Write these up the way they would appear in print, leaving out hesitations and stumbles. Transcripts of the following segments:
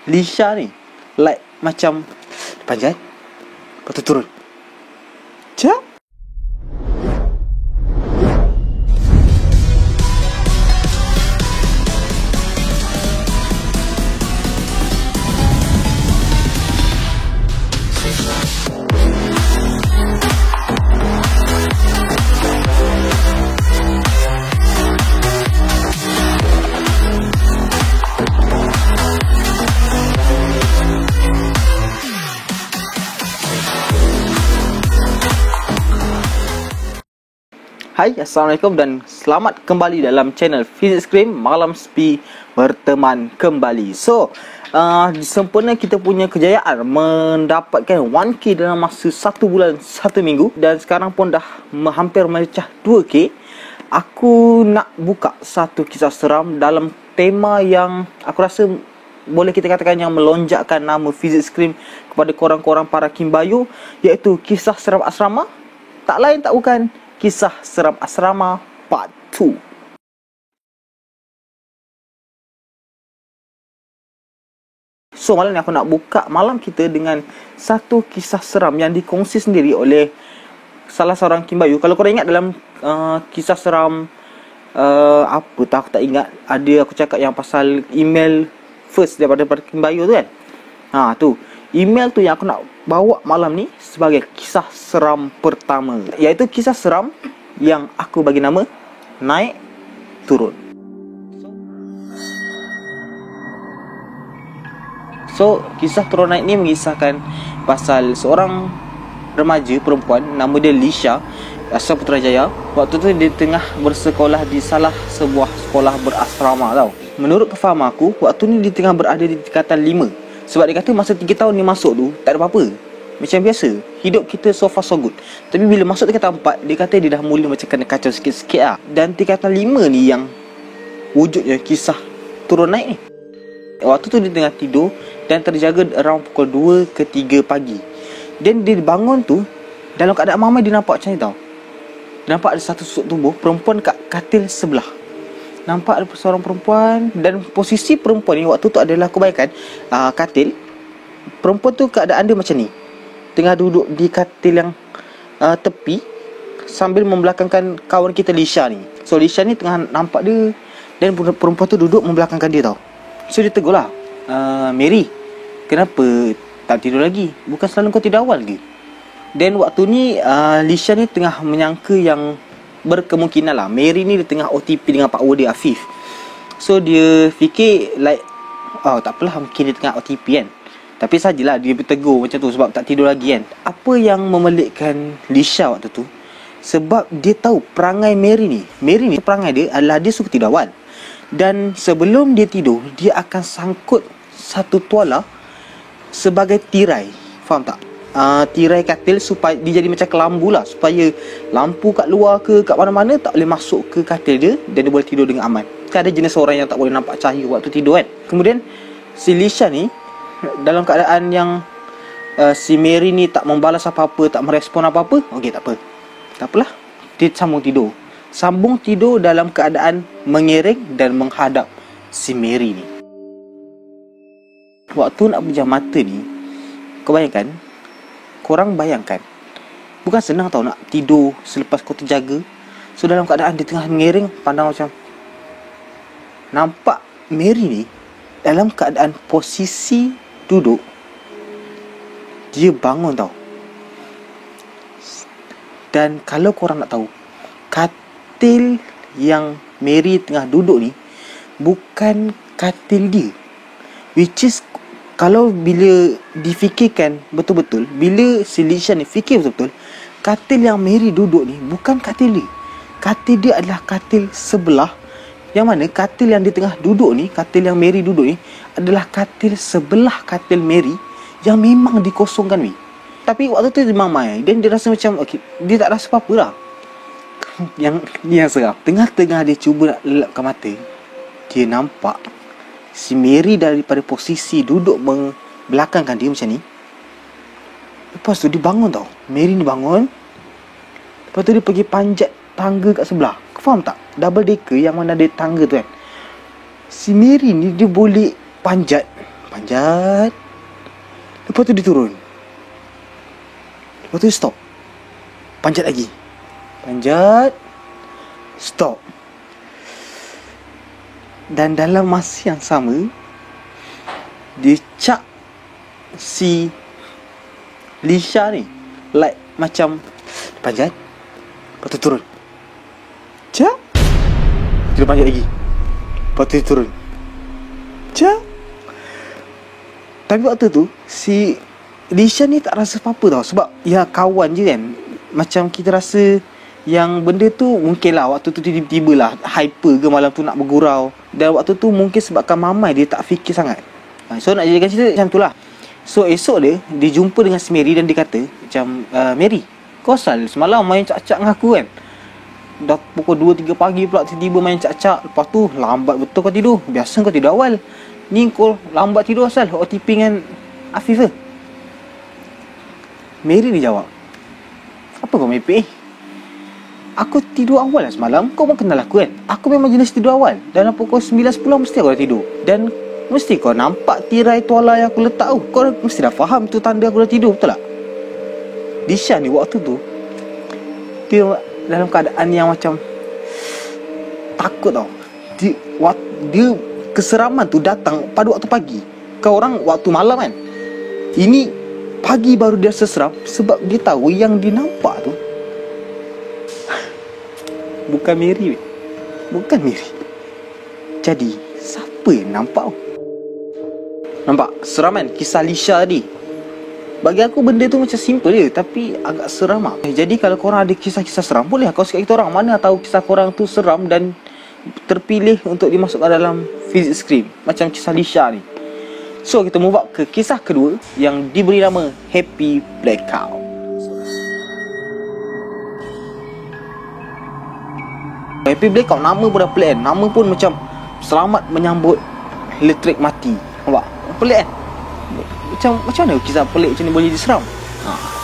Lisha ni like macam panjat, lepas tu turun. Cak. Hai, Assalamualaikum dan selamat kembali dalam channel Physics Cream. Malam sepi berteman kembali. So, sempurna kita punya kejayaan mendapatkan 1K dalam masa 1 bulan 1 minggu. Dan sekarang pun dah hampir memecah 2K. Aku nak buka satu kisah seram dalam tema yang aku rasa boleh kita katakan yang melonjakkan nama Physics Cream kepada korang-korang para kimbayu, iaitu kisah seram asrama. Tak lain tak bukan Kisah Seram Asrama Part 2. So, malam ni aku nak buka malam kita dengan satu kisah seram yang dikongsi sendiri oleh salah seorang kimbayu. Kalau korang ingat dalam kisah seram apa tak, aku tak ingat. Ada aku cakap yang pasal email first daripada kimbayu tu kan. Tu email tu yang aku nak bawa malam ni sebagai kisah seram pertama, iaitu kisah seram yang aku bagi nama Naik Turun. So, kisah turun naik ni mengisahkan pasal seorang remaja perempuan nama dia Lisha, asal Putrajaya. Waktu tu dia tengah bersekolah di salah sebuah sekolah berasrama tau. Menurut kefahaman aku, waktu ni dia tengah berada di tingkatan 5. Sebab dia kata masa 3 tahun dia masuk tu tak ada apa-apa, macam biasa, hidup kita so far so good. Tapi bila masuk tingkatan 4, dia kata dia dah mula macam kena kacau sikit-sikit lah. Dan tingkatan 5 ni yang wujudnya kisah turun naik ni. Waktu tu dia tengah tidur dan terjaga around pukul 2 ke 3 pagi. Dan dia bangun tu dalam keadaan mamai dia nampak macam ni tau. Dia nampak ada satu susuk tubuh perempuan kat katil sebelah. Nampak ada seorang perempuan, dan posisi perempuan ni waktu tu adalah, aku bayangkan katil. Perempuan tu keadaan dia macam ni, tengah duduk di katil yang tepi sambil membelakangkan kawan kita Lisha ni. So Lisha ni tengah nampak dia, dan perempuan tu duduk membelakangkan dia tau. So dia tegur lah, Mary, kenapa tak tidur lagi? Bukan selalu kau tidur awal ke? Dan waktu ni Lisha ni tengah menyangka yang berkemungkinan lah Mary ni dia tengah OTP dengan Pak Wadi Afif. So dia fikir like, tak apalah, mungkin dia tengah OTP kan. Tapi sajalah dia bertegur macam tu sebab tak tidur lagi kan. Apa yang memelikkan Lisha waktu tu, sebab dia tahu perangai Mary ni perangai dia adalah dia suka tidur awal. Dan sebelum dia tidur, dia akan sangkut satu tuala sebagai tirai. Faham tak? Tirai katil supaya dia jadi macam kelambu lah, supaya lampu kat luar ke kat mana-mana tak boleh masuk ke katil dia, dan dia boleh tidur dengan aman. Kan ada jenis orang yang tak boleh nampak cahaya waktu tidur kan. Kemudian si Lisha ni dalam keadaan yang si Mary ni tak membalas apa-apa, tak merespon apa-apa. Okey, tak apa, tak apalah, dia sambung tidur dalam keadaan mengiring dan menghadap si Mary ni. Waktu nak pejam mata ni, korang bayangkan, bukan senang tau nak tidur selepas kau terjaga. So dalam keadaan dia tengah mengiring, pandang macam, nampak Mary ni dalam keadaan posisi duduk. Dia bangun tau. Dan kalau korang nak tahu, katil yang Mary tengah duduk ni bukan katil dia, which is, kalau bila difikirkan betul-betul, bila si Lisha ni fikir betul-betul, katil yang Mary duduk ni bukan katil dia. Katil dia adalah katil sebelah. Yang mana katil yang dia tengah duduk ni, katil yang Mary duduk ni adalah katil sebelah katil Mary yang memang dikosongkan ni. Tapi waktu tu dia mamai, dan dia rasa macam dia tak rasa apa-apa lah. Yang seram, tengah-tengah dia cuba nak lelapkan mata, dia nampak si Mary daripada posisi duduk membelakangkan dia macam ni. Lepas tu dia bangun tau. Mary ni bangun. Lepas tu dia pergi panjat tangga kat sebelah. Kau faham tak? Double decker yang mana ada tangga tu kan. Si Mary ni dia boleh panjat. Panjat. Lepas tu dia turun. Lepas tu stop. Panjat lagi. Panjat. Stop. Dan dalam masa yang sama, dia cak si Lisha ni like macam panjat, lepas tu turun. Cak. Dia panjat lagi. Lepas tu dia turun. Cak. Tapi waktu tu si Lisha ni tak rasa apa-apa tau. Sebab ya kawan je kan. Macam kita rasa yang benda tu mungkin lah waktu tu tiba-tiba lah hyper ke malam tu nak bergurau. Dan waktu tu mungkin sebabkan mamai dia tak fikir sangat. So nak jadikan cerita macam tu lah. So esok dia jumpa dengan si Mary dan dia kata macam, Mary, kau asal semalam main cak-cak dengan aku kan? Dah pukul 2-3 pagi pula tiba-tiba main cak-cak. Lepas tu lambat betul kau tidur. Biasa kau tidur awal. Ni kau lambat tidur asal OTP dengan Afif ke? Mary dia jawab, apa kau mepek? Aku tidur awal lah semalam. Kau pun kenal aku kan? Aku memang jenis tidur awal. Dalam pukul 9-10 mesti aku dah tidur. Dan mesti kau nampak tirai tuala yang aku letak tu. Kau mesti dah faham tu tanda aku dah tidur, betul tak? Lisha ni waktu tu dia dalam keadaan yang macam takut tau. Dia keseraman tu datang pada waktu pagi. Kau orang waktu malam kan. Ini pagi baru dia seseram. Sebab dia tahu yang dia nampak tu bukan Mary. Bukan Mary. Jadi siapa yang nampak? Nampak? Seram kan kisah Lisha tadi. Bagi aku benda tu macam simple je, tapi agak seram lah. Jadi kalau korang ada kisah-kisah seram, boleh kau suka kita orang. Mana tahu kisah korang tu seram dan terpilih untuk dimasukkan dalam physics script, macam kisah Lisha ni. So kita move up ke kisah kedua yang diberi nama Happy Blackout. Happy Blackout nama pun dah pelik kan. Nama pun macam selamat menyambut elektrik mati. Nampak? Pelik kan? Macam mana kisah pelik macam ni boleh jadi seram?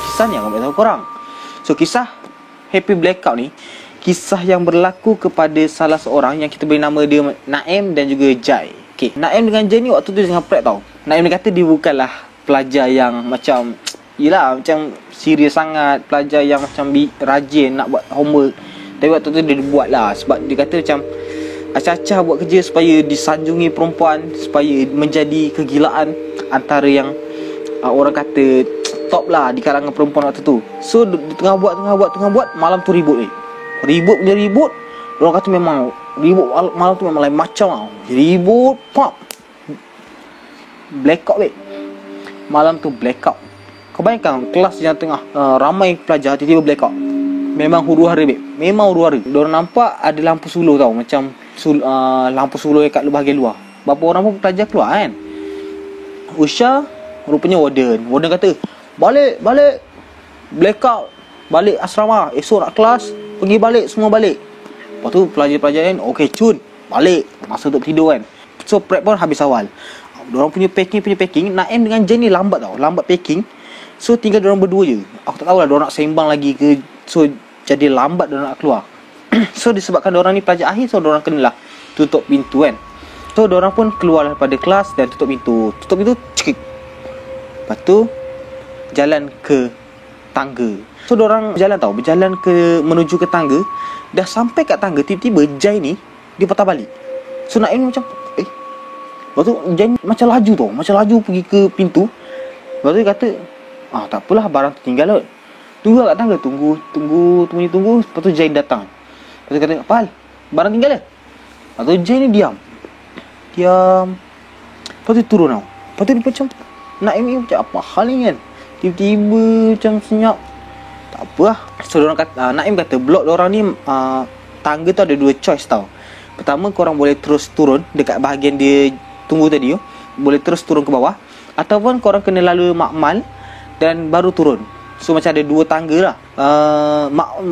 Kisah ni aku nak tahu korang. So kisah Happy Blackout ni kisah yang berlaku kepada salah seorang yang kita beri nama dia Naim dan juga Jai. Okay, Naim dengan Jai ni waktu tu jangan prep tau. Naim dia kata dia bukanlah pelajar yang macam, yelah macam serius sangat, pelajar yang macam rajin nak buat homework. Tapi waktu tu dia buat lah. Sebab dia kata macam acah-acah buat kerja supaya disanjungi perempuan, supaya menjadi kegilaan antara yang orang kata top lah di kalangan perempuan waktu tu. So tengah buat malam tu ribut Ribut punya ribut. Orang kata memang ribut malam tu memang lain macam tau. Ribut pop blackout malam tu blackout. Kau bayangkan kelas yang tengah ramai pelajar tiba-tiba blackout. Memang huru-hara memang huru-hara. Diorang nampak ada lampu suluh tau. Macam lampu suluh yang kat bahagian luar. Berapa orang pun pelajar keluar kan. Usha rupanya warden kata, Balik blackout, balik asrama, esok nak kelas, pergi balik, semua balik. Lepas tu pelajar-pelajar kan, okay cun, balik, masa untuk tidur kan. So prep pun habis awal. Diorang punya packing, Naim dengan Jen ni lambat packing. So tinggal diorang berdua je. Aku tak tahulah diorang nak sembang lagi ke. So jadi lambat diorang nak keluar. So disebabkan diorang ni pelajar akhir, so diorang kenalah tutup pintu kan. So diorang pun keluar daripada kelas dan tutup pintu, cekik. Lepas tu jalan ke tangga. So diorang berjalan menuju ke tangga. Dah sampai kat tangga, tiba-tiba Jai ni dia patah balik. So Naim macam lepas tu Jai macam laju pergi ke pintu. Lepas tu dia kata, tak apalah, barang tertinggal kot. Tunggu kat tangga, tunggu. Lepas tu Jai datang. Lepas tu kata, Pal, barang tinggal ke? Lepas tu Jai ni diam. Lepas tu turun tau. Lepas tu dia macam Naim ni macam apa hal ni kan. Tiba-tiba macam senyap. Tak apa lah. So Naim kata blok diorang ni tangga tu ada dua choice tau. Pertama, korang boleh terus turun dekat bahagian dia tunggu tadi tu. Boleh terus turun ke bawah. Ataupun korang kena lalu makmal dan baru turun. So macam ada dua tangga lah.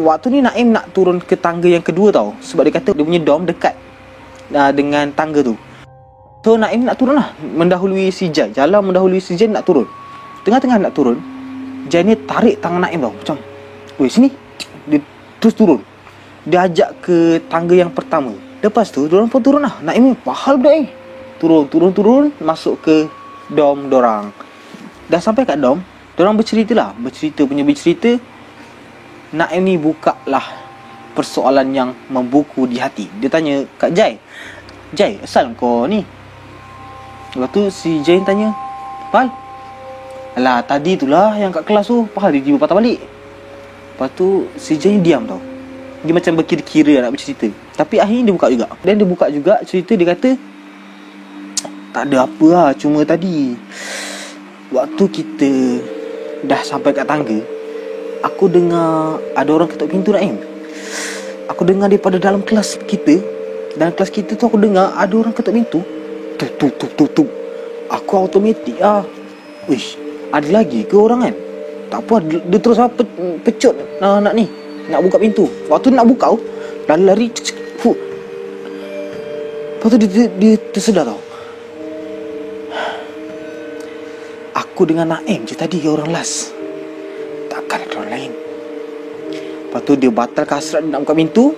Waktu ni Naim nak turun ke tangga yang kedua tau. Sebab dia kata dia punya dorm dekat dengan tangga tu. So Naim nak turun lah, mendahului si Jai. Jalan mendahului si Jai nak turun. Tengah-tengah nak turun, Jai ni tarik tangan Naim tau. Macam, weh sini. Dia terus turun. Dia ajak ke tangga yang pertama. Lepas tu diorang pun turun lah. Naim pahal budak ni. Turun. Masuk ke dom dorang. Dah sampai kat dom, dorang bercerita. Naim ni buka lah persoalan yang membuku di hati. Dia tanya kat Jai, asal kau ni? Lepas tu si Jai tanya, Pal, alah tadi tu lah yang kat kelas tu Pal dia tiba patah balik. Lepas tu si Jai diam tau. Dia macam berkira-kira nak bercerita. Tapi akhirnya dia buka juga. Dan dia buka juga cerita. Dia kata, tak ada apa lah, cuma tadi waktu kita dah sampai kat tangga, aku dengar ada orang ketuk pintu Naim. Aku dengar daripada dalam kelas kita. Dalam kelas kita tu aku dengar ada orang ketuk pintu. Tup. Aku automatik Wish, ada lagi ke orang kan? Tak apa, dia terus pecut nak ni, nak buka pintu. Waktu nak buka, lari. Lepas tu dia tersedar tau. Aku dengan Naim je tadi orang last. Takkan ada orang lain. Lepas tu dia batal hasrat nak buka pintu.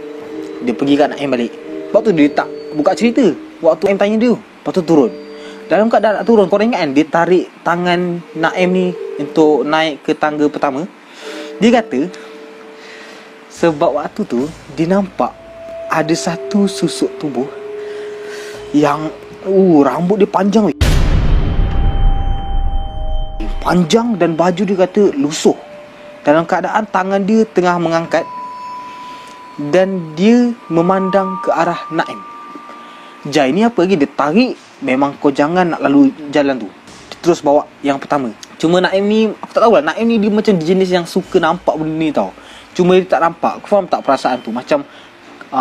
Dia pergi kat Naim balik. Lepas tu dia tak buka cerita. Waktu Naim tanya dia, lepas tu turun. Dalam keadaan nak turun, korang ingat kan, dia tarik tangan Naim ni untuk naik ke tangga pertama. Dia kata sebab waktu tu dia nampak ada satu susuk tubuh yang rambut dia panjang weh. Panjang dan baju dia kata lusuh. Dalam keadaan tangan dia tengah mengangkat dan dia memandang ke arah Naim. Jai ni apa lagi, dia tarik, memang kau jangan nak lalu jalan tu. Dia terus bawa yang pertama. Cuma Naim ni, aku tak tahulah, Naim ni dia macam jenis yang suka nampak benda ni tau. Cuma dia tak nampak. Kau faham tak perasaan tu? Macam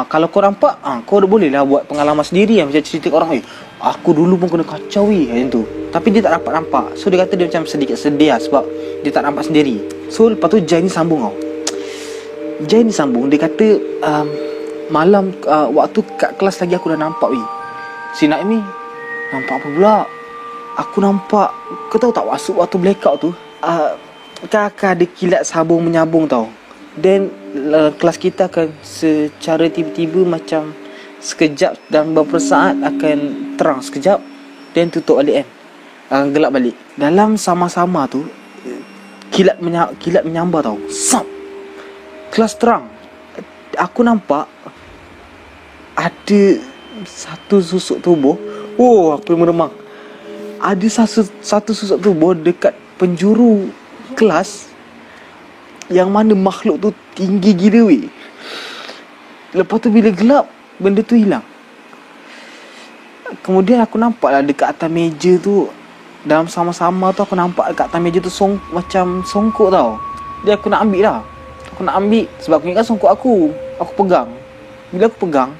kalau kau nampak, kau boleh lah buat pengalaman sendiri yang macam cerita ke orang, aku dulu pun kena kacau macam tu. Tapi dia tak dapat nampak. So dia kata dia macam sedikit sedih sebab dia tak nampak sendiri. So lepas tu Jai ni sambung tau. Jai ni sambung, dia kata malam waktu kat kelas lagi aku dah nampak si Naim ni nampak apa pula. Aku nampak, kau tahu tak waktu blackout tu kakak ada kilat sabung menyambung tau. Dan kelas kita akan secara tiba-tiba macam sekejap dan beberapa saat akan terang sekejap dan tutup balik kan, gelap balik. Dalam sama-sama tu kilat menyambar tau. Sap, kelas terang. Aku nampak ada satu susuk tubuh. Aku meremang. Ada satu susuk tubuh dekat penjuru kelas, yang mana makhluk tu tinggi gila weh. Lepas tu bila gelap, benda tu hilang. Kemudian aku nampak lah dekat atas meja tu, dalam sama-sama tu aku nampak dekat atas meja tu macam songkok tau. Jadi aku nak ambil lah. Aku nak ambil sebab aku ingat songkok aku pegang. Bila aku pegang,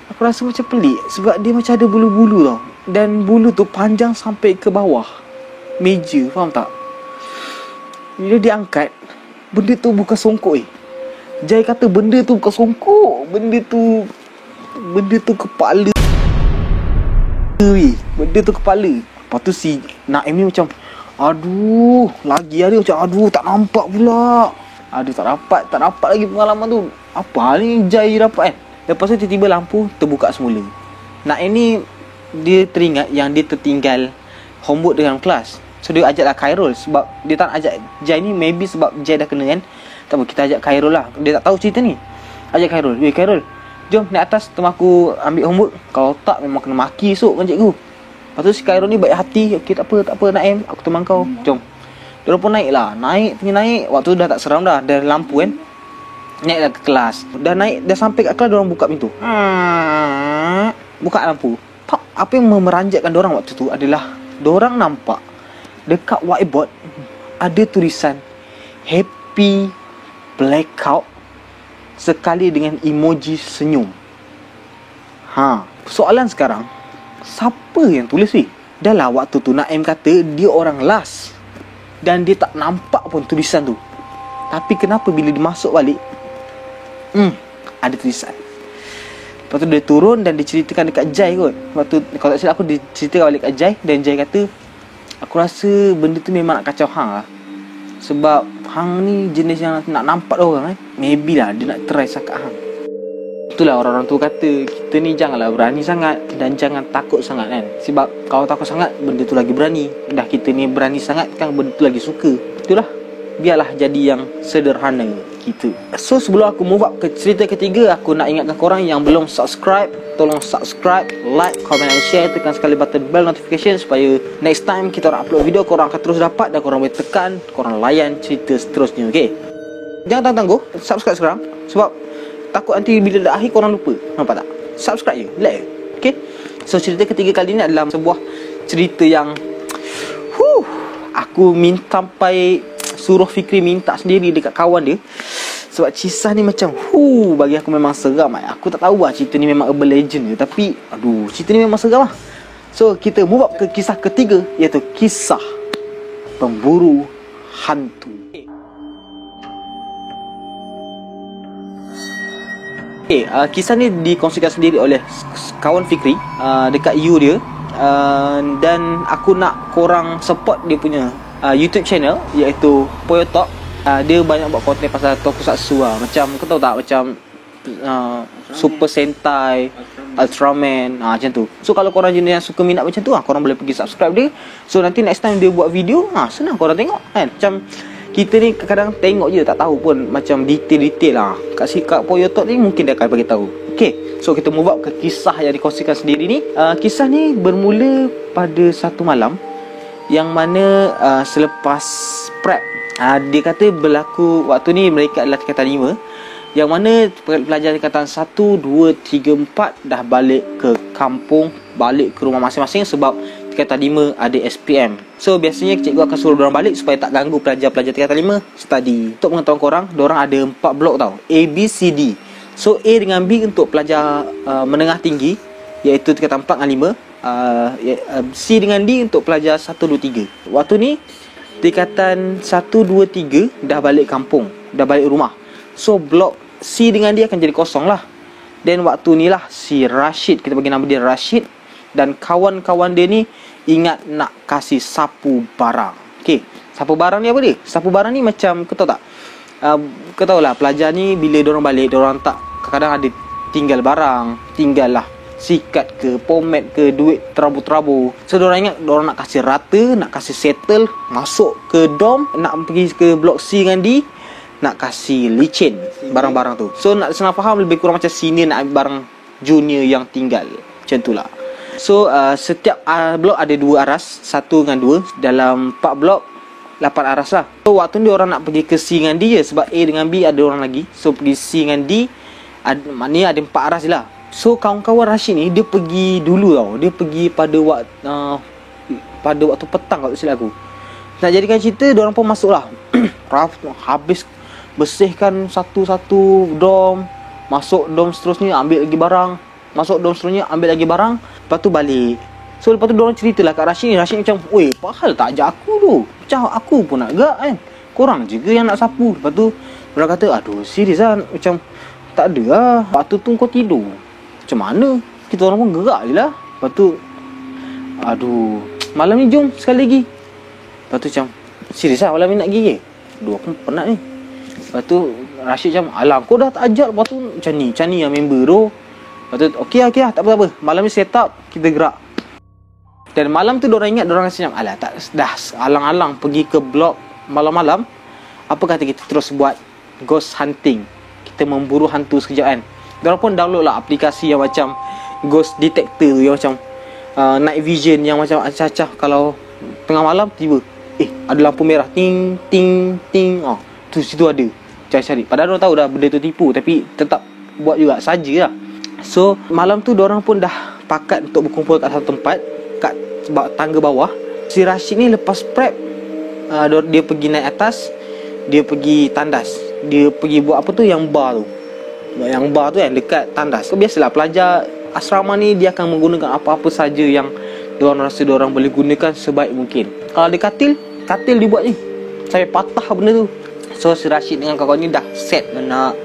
aku rasa macam pelik sebab dia macam ada bulu-bulu tau. Dan bulu tu panjang sampai ke bawah meja, faham tak? Bila dia angkat, benda tu bukan songkok Jai kata benda tu bukan songkok, benda tu kepala benda tu kepala. Lepas tu si Naim ni macam, aduh, lagi ada macam, aduh tak nampak pula. Aduh tak dapat lagi pengalaman tu. Apa hal ni Jai dapat kan? Lepas tu tiba-tiba lampu terbuka semula. Naim ni dia teringat yang dia tertinggal homework dalam kelas. So dia ajaklah Khairul sebab dia tak nak ajak Jai ni, maybe sebab Jai dah kena kan. Tak apa, kita ajak Khairul lah. Dia tak tahu cerita ni. Ajak Khairul. Khairul, jom naik atas, tengok aku ambil homework. Kalau tak memang kena maki esok kan cikgu. Lepas tu si Khairul ni baik hati. Okay, tak apa Naim, aku teman kau. Jom. Dia pun naik. Waktu tu dah tak seram dah. Dah lampu kan. Naiklah ke kelas. Dah naik, dah sampai kat kelas, diorang buka pintu. Buka lampu. Apa yang memeranjatkan diorang waktu tu adalah diorang nampak dekat whiteboard ada tulisan Happy Blackout sekali dengan emoji senyum. Soalan sekarang, siapa yang tulis ni? Dah lah waktu tu Naim kata dia orang last dan dia tak nampak pun tulisan tu. Tapi kenapa bila dia masuk balik ada tulisan. Lepas tu dia turun dan diceritakan dekat Jai kot. Waktu kalau tak silap aku diceritakan balik kat Jai. Dan Jai kata, aku rasa benda tu memang nak kacau hang lah. Sebab hang ni jenis yang nak nampak orang kan. Maybe lah dia nak try sakat hang. Itulah orang-orang tu kata kita ni janganlah berani sangat dan jangan takut sangat kan. Sebab kalau takut sangat benda tu lagi berani. Dah kita ni berani sangat kan benda tu lagi suka. Itulah, biarlah jadi yang sederhana kita. So sebelum aku move up ke cerita ketiga, aku nak ingatkan korang yang belum subscribe, tolong subscribe, like, comment and share. Tekan sekali button bell notification supaya next time kita orang upload video korang akan terus dapat dan korang boleh tekan, korang layan cerita seterusnya. Okay, jangan tangguh, subscribe sekarang. Sebab takut nanti bila dah akhir korang lupa. Nampak tak? Subscribe je, like je. Okay, so cerita ketiga kali ni adalah sebuah cerita yang aku minta sampai suruh Fikri minta sendiri dekat kawan dia. Sebab kisah ni macam bagi aku memang seram. Aku tak tahu lah cerita ni memang urban legend ke, tapi cerita ni memang seram lah. So kita move up ke kisah ketiga, iaitu kisah pemburu hantu. Kisah ni dikongsikan sendiri oleh kawan Fikri dekat You dia. Dan aku nak korang support dia punya YouTube channel, iaitu Poyo Talk. Dia banyak buat konten pasal tokusatsu lah. Macam kau tahu tak, macam Super Sentai, Ultraman, macam tu. So kalau korang jenis yang suka minat macam tu, korang boleh pergi subscribe dia. So nanti next time dia buat video, senang korang tengok kan. Macam kita ni kadang tengok je, tak tahu pun macam detail-detail lah. Kat Poyo Talk ni mungkin dia akan bagi tahu. Okay, so kita move up ke kisah yang dikongsikan sendiri ni. Kisah ni bermula pada satu malam yang mana selepas prep, dia kata berlaku waktu ni mereka adalah tingkatan 5, yang mana pelajar tingkatan 1, 2, 3, 4 dah balik ke kampung, balik ke rumah masing-masing sebab tingkatan 5 ada SPM. So biasanya cikgu akan suruh diorang balik supaya tak ganggu pelajar-pelajar tingkatan 5 study. Untuk pengetahuan korang, diorang ada 4 blok tau, A, B, C, D. So A dengan B untuk pelajar menengah tinggi, iaitu tingkatan 4 dengan 5. C dengan D untuk pelajar 1, 2, 3. Waktu ni tingkatan 1, 2, 3 dah balik kampung, dah balik rumah. So blok C dengan D akan jadi kosong lah. Dan waktu ni lah si Rashid, kita bagi nama dia Rashid, dan kawan-kawan dia ni ingat nak kasih sapu barang. Okay, sapu barang ni apa dia? Sapu barang ni macam, kau tahu tak, kau tahu lah pelajar ni bila diorang balik, diorang tak, kadang-kadang ada tinggal barang, tinggal lah sikat ke, pomade ke, duit terabu-terabu. So diorang ingat diorang nak kasih rata, nak kasih settle, masuk ke dorm, nak pergi ke blok C dengan D, nak kasih licin barang-barang tu. So nak senang faham, lebih kurang macam senior nak ambil barang junior yang tinggal. Macam tu lah. So setiap blok ada 2 aras, 1 dengan 2. Dalam 4 blok 8 aras lah. So waktu ni orang nak pergi ke C dengan D je, sebab A dengan B ada orang lagi. So pergi C dengan D, maknanya ada 4 aras je lah. So kawan-kawan Rashid ni dia pergi dulu tau. Dia pergi pada waktu petang kalau tak silap aku. Nak jadikan cerita, diorang pun masuk lah. Habis bersihkan satu-satu dorm, masuk dorm seterusnya ambil lagi barang, masuk dorm seterusnya ambil lagi barang, lepas tu balik. So lepas tu diorang ceritalah kat Rashid ni. Rashid ni macam, "Weh, pahal tak ajak aku tu? Macam aku pun nak gerak kan. Korang juga yang nak sapu." Lepas tu diorang kata, serius lah, macam tak ada lah. Waktu tu kau tidur. Macam mana? Kita orang pun gerak je lah. Lepas tu, malam ni jom sekali lagi. Lepas tu macam, serius lah malam ni nak pergi ke? Aku pun penat ni. Lepas tu Rashid macam, alah kau dah tak ajak. Lepas tu macam ni yang member tu. Lepas tu okey lah, tak apa-apa. Malam ni set up, kita gerak. Dan malam tu diorang ingat, diorang rasa macam, alah tak, dah alang-alang pergi ke blok malam-malam, apa kata kita terus buat ghost hunting. Kita memburu hantu sekejap kan. Diorang pun download lah aplikasi yang macam ghost detector tu, yang macam night vision, yang macam acah-acah kalau tengah malam tiba ada lampu merah ting ting ting, tu situ ada, cari-cari. Padahal diorang tahu dah benda tu tipu, tapi tetap buat juga saja lah. So malam tu diorang pun dah pakat untuk berkumpul kat satu tempat kat tangga bawah. Si Rashid ni lepas prep, dia pergi naik atas, dia pergi tandas, dia pergi buat apa tu, yang bar tu, yang bar tu kan dekat tandas. So biasalah pelajar asrama ni dia akan menggunakan apa-apa saja yang diorang rasa diorang boleh gunakan sebaik mungkin. Kalau ada katil dibuat ni sampai patah benda tu. So si Rashid dengan kawan ni dah set nak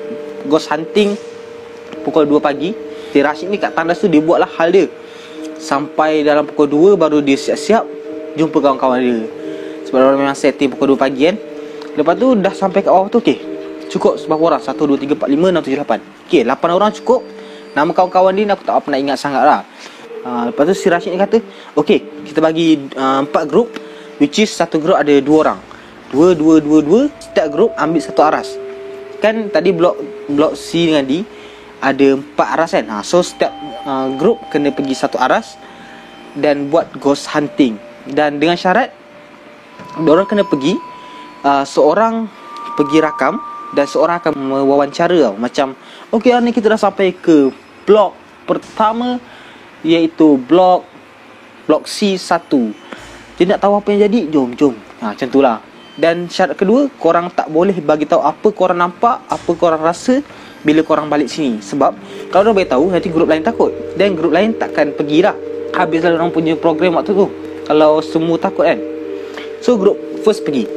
ghost hunting pukul 2 pagi. Si Rashid ni kat tandas tu dia buatlah hal dia. Sampai dalam pukul 2 baru dia siap-siap jumpa kawan-kawan dia. Sebab orang memang setting pukul 2 pagi kan. Lepas tu dah sampai kat bawah tu, okey, cukup berapa orang? 1, 2, 3, 4, 5, 6, 7, 8. Okey, 8 orang cukup. Nama kawan-kawan dia aku tak pernah ingat sangat lah. Lepas tu si Rashid ni kata, okay, kita bagi 4 grup, which is satu grup ada 2 orang. Dua. Setiap grup ambil satu aras. Kan tadi blok C dengan D ada 4 aras kan. So setiap grup kena pergi satu aras dan buat ghost hunting. Dan dengan syarat diorang kena pergi, seorang pergi rakam dan seorang akan mewawancara tau. Macam okay, hari ni kita dah sampai ke blok pertama, iaitu blok C1. Jadi nak tahu apa yang jadi, jom. Macam tu lah. Dan syarat kedua, korang tak boleh bagi tahu apa korang nampak, apa korang rasa bila korang balik sini. Sebab kalau dah bagi tahu, nanti grup lain takut. Dan grup lain takkan pergi dah. Habislah orang punya program waktu tu, kalau semua takut kan. So grup first pergi,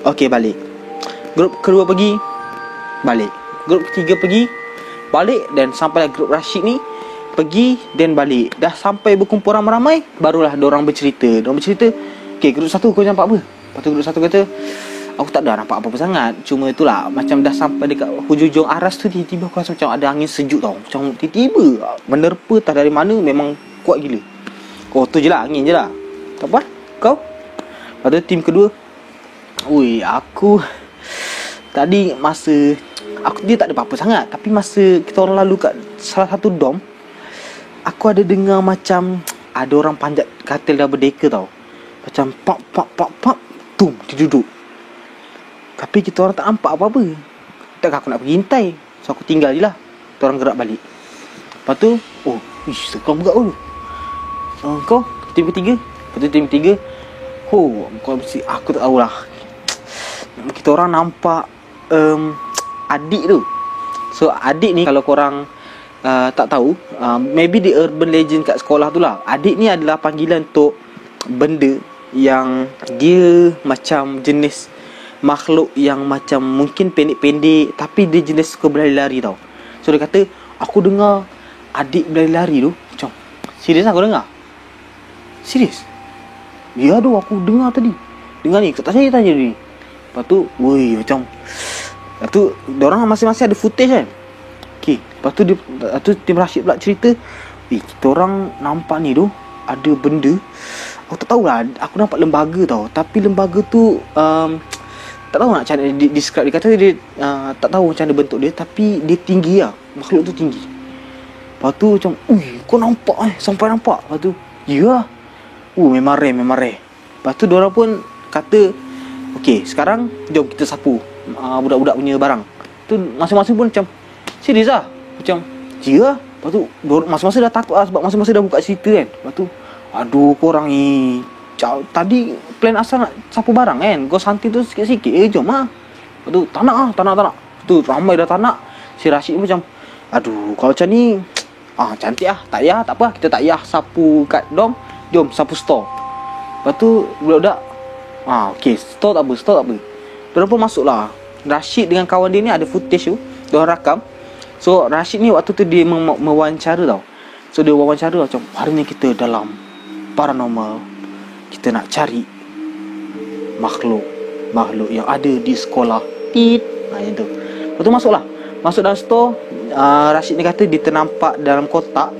okay, balik. Grup kedua pergi, balik. Grup ketiga pergi, balik. Dan sampailah grup Rashid ni pergi dan balik. Dah sampai berkumpul ramai-ramai, barulah diorang bercerita. Okay, grup satu kau nampak apa? Lepas tu grup satu kata, aku tak ada nampak apa-apa sangat. Cuma itulah, macam dah sampai dekat hujung aras tu, tiba-tiba aku rasa macam ada angin sejuk tau. Macam tiba-tiba menerpa tak dari mana, memang kuat gila. Oh tu je lah, angin je lah. Tak apa, kau? Lepas tu tim kedua, aku tadi masa dia tak ada apa-apa sangat. Tapi masa kita orang lalu kat salah satu dom, aku ada dengar macam ada orang panjat katil double decker tau. Macam pop, tum, dia duduk. Tapi kita orang tak nampak apa-apa. Takkan aku nak pergi hintai. So aku tinggal je lah. Kita orang gerak balik. Lepas tu, seram juga tu. Kau, tim ketiga. Lepas tu tim ketiga, kau mesti, aku tak tahulah. Kita orang nampak adik tu. So adik ni kalau korang tak tahu, maybe the urban legend kat sekolah tu lah. Adik ni adalah panggilan untuk benda yang dia macam jenis makhluk yang macam mungkin pendek-pendek, tapi dia jenis suka berlari-lari tau. So dia kata, aku dengar adik berlari-lari tu. Macam, serius aku dengar? Serius? Ya tu aku dengar tadi. Dengar ni, tak saya tanya ni. Lepas tu, macam, lepas tu diorang masing-masing ada footage kan. Okay, lepas tu tim Rashid pula cerita, kita orang nampak ni tu ada benda. Aku tak tahulah, aku nampak lembaga tau. Tapi lembaga tu tak tahu nak macam mana describe. Dia kata dia tak tahu macam mana bentuk dia, tapi dia tinggi lah. Makhluk tu tinggi. Lepas tu macam, kau nampak sampai nampak. Lepas tu, ya. Memang rare. Lepas tu diorang pun kata, okay, sekarang jom kita sapu budak-budak punya barang. Tu masing-masing pun macam, serius lah. Macam, ya. Lepas tu masing-masing dah takut lah, sebab masing-masing dah buka cerita kan. Lepas tu, aduh korang ni tadi plan asal nak sapu barang kan, ghost hunting tu sikit-sikit, jom lah. Lepas tu tak nak. Tu ramai dah tak nak. Si Rashid macam, aduh kalau macam ni cantik lah, tak payah, tak apa, kita tak payah sapu kat dom, jom sapu store. Lepas tu budak-budak, okay, store tak apa. Diorang pun masuk lah. Rashid dengan kawan dia ni ada footage tu, diorang rakam. So Rashid ni waktu tu dia mewawancara tau. So dia wawancara macam, hari ni kita dalam paranormal, kita nak cari makhluk yang ada di sekolah. Macam tu. Lepas tu masuk dalam store. Rashid ni kata dia ternampak dalam kotak,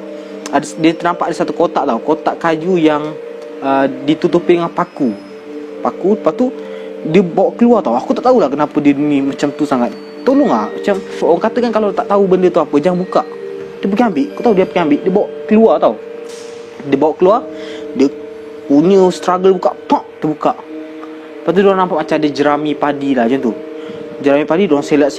dia ternampak ada satu kotak tau, kotak kayu yang ditutupi dengan paku. Lepas tu dia bawa keluar tau. Aku tak tahulah kenapa dia ni macam tu sangat. Tolonglah, macam orang kata kan, kalau tak tahu benda tu apa, jangan buka. Dia pergi ambil, kau tahu dia pergi ambil, dia bawa keluar tau. Dia punya struggle buka, terbuka. Lepas tu diorang nampak macam ada jerami padi lah, macam tu. Jerami padi, diorang selak,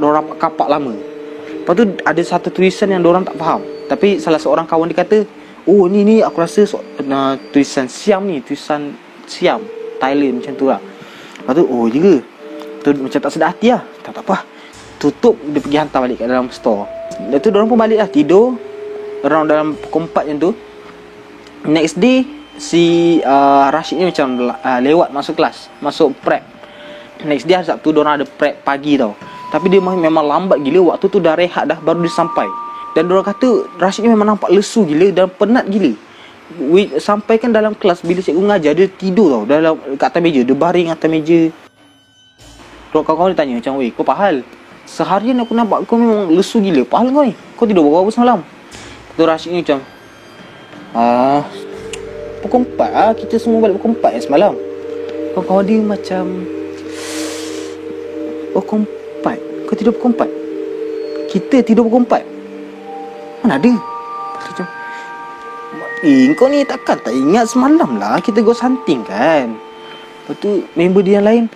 diorang nampak kapak lama. Lepas tu ada satu tulisan yang diorang tak faham. Tapi salah seorang kawan dia kata, ni aku rasa tulisan Siam ni, tulisan Siam Thailand, macam tu lah. Lepas tu, juga tu macam tak sedar hati lah. Tak apa, tutup, dia pergi hantar balik kat dalam store. Lepas tu diorang pun balik lah, tidur around dalam pukul 4 macam tu. Next day, si Rashid ni macam lewat masuk kelas, masuk prep. Next day hari Sabtu, diorang ada prep pagi tau. Tapi dia memang lambat gila. Waktu tu dah rehat dah, baru dia sampai. Dan diorang kata Rashid ni memang nampak lesu gila dan penat gila. Sampai kan dalam kelas, bila cikgu mengajar, dia tidur tau kat atas meja. Dia baring atas meja. Kawan-kawan dia tanya macam, kau apa hal? seharian aku nampak kau memang lesu gila. Pahal kau ni. Kau tidur pukul berapa semalam? Kata Rashid ni macam, pukul 4 lah. Kita semua balik pukul 4 semalam. Kawan-kawan dia macam, pukul 4? Kau tidur pukul 4? Kita tidur pukul 4? Mana ada? Macam, kau ni takkan tak ingat semalam lah kita ghost hunting kan? Lepas tu member dia yang lain,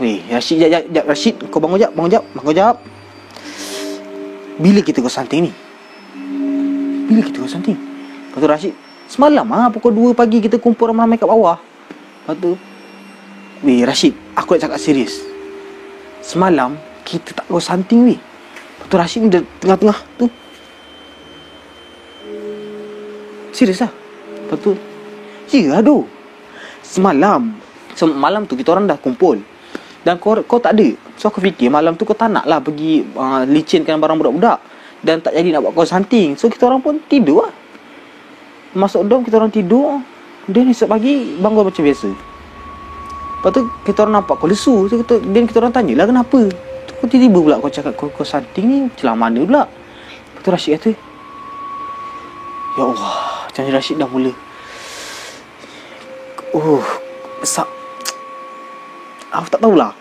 weh Rashid, jap Rashid, kau bangun jap. Bila kita ghost hunting ni? Lepas tu Rashid, semalam pukul 2 pagi kita kumpul ramai-ramai kat bawah. Lepas tu, weh Rashid, aku nak cakap serius, semalam kita tak ghost hunting weh. Lepas tu Rashid ni tengah-tengah tu, serius lah. Lepas tu, ya aduh, Semalam tu kita orang dah kumpul dan kau tak ada. So aku fikir malam tu kau tak nak lah pergi licinkan barang budak-budak dan tak jadi nak buat ghost hunting. So kita orang pun tidur lah. Masuk dom, kita orang tidur. Dan esok pagi bangun macam biasa. Lepas tu kita orang nampak kau lesu. So kita orang tanyalah kenapa. Kau tiba-tiba pula kau cakap kau ghost hunting ni celah mana pula. Lepas tu Rashid kata, ya Allah, macam ni Rashid dah mula besar. Aku tak tahulah.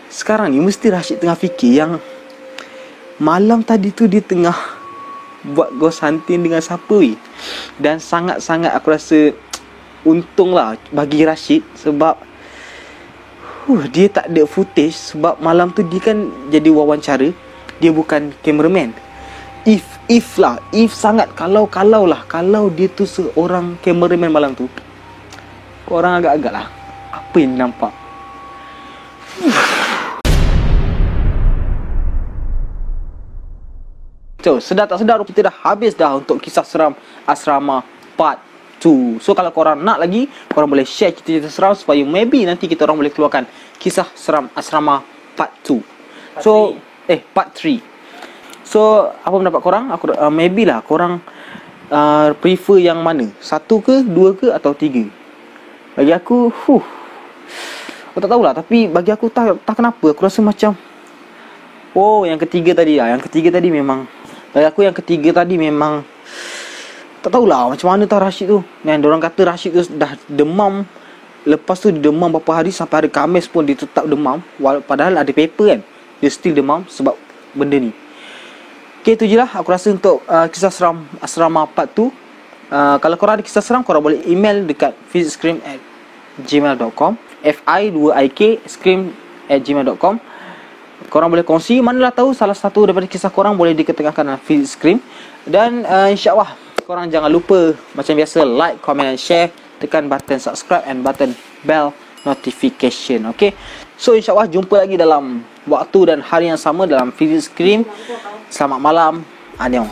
Sekarang ni mesti Rashid tengah fikir yang malam tadi tu dia tengah buat ghost hunting dengan siapa weh. Dan sangat-sangat aku rasa untunglah bagi Rashid sebab dia tak ada footage. Sebab malam tu dia kan jadi wawancara, dia bukan cameraman. If sangat kalau dia tu seorang cameraman malam tu, korang agak-agak lah apa yang nampak. So, sedar tak sedar kita dah habis dah untuk kisah seram asrama part 2. So kalau korang nak lagi, korang boleh share cerita-cerita seram supaya maybe nanti kita orang boleh keluarkan kisah seram asrama part 2. So part 3. So apa pendapat korang? Aku maybe lah korang prefer yang mana? 1 ke, 2 ke atau 3? Bagi aku aku tak tahulah. Tapi bagi aku tak kenapa, aku rasa macam yang ketiga tadi lah. Yang ketiga tadi memang, bagi aku yang ketiga tadi memang tak tahulah macam mana tak Rashid tu. Dan diorang kata Rashid tu dah demam. Lepas tu dia demam berapa hari, sampai hari Khamis pun dia tetap demam. Padahal ada paper kan, dia still demam sebab benda ni. Okay, itu je lah aku rasa untuk kisah seram asrama part 2. Kalau korang ada kisah seram, korang boleh email dekat fizikscream@gmail.com, FI2IK@gmail.com. Korang boleh kongsi, manalah tahu salah satu daripada kisah korang boleh diketengahkan dalam Fizikscream. Dan insyaAllah korang jangan lupa macam biasa like, comment and share. Tekan button subscribe and button bell notification. Okay, so insyaAllah jumpa lagi dalam waktu dan hari yang sama dalam Fizikscream. Selamat malam. Annyeong.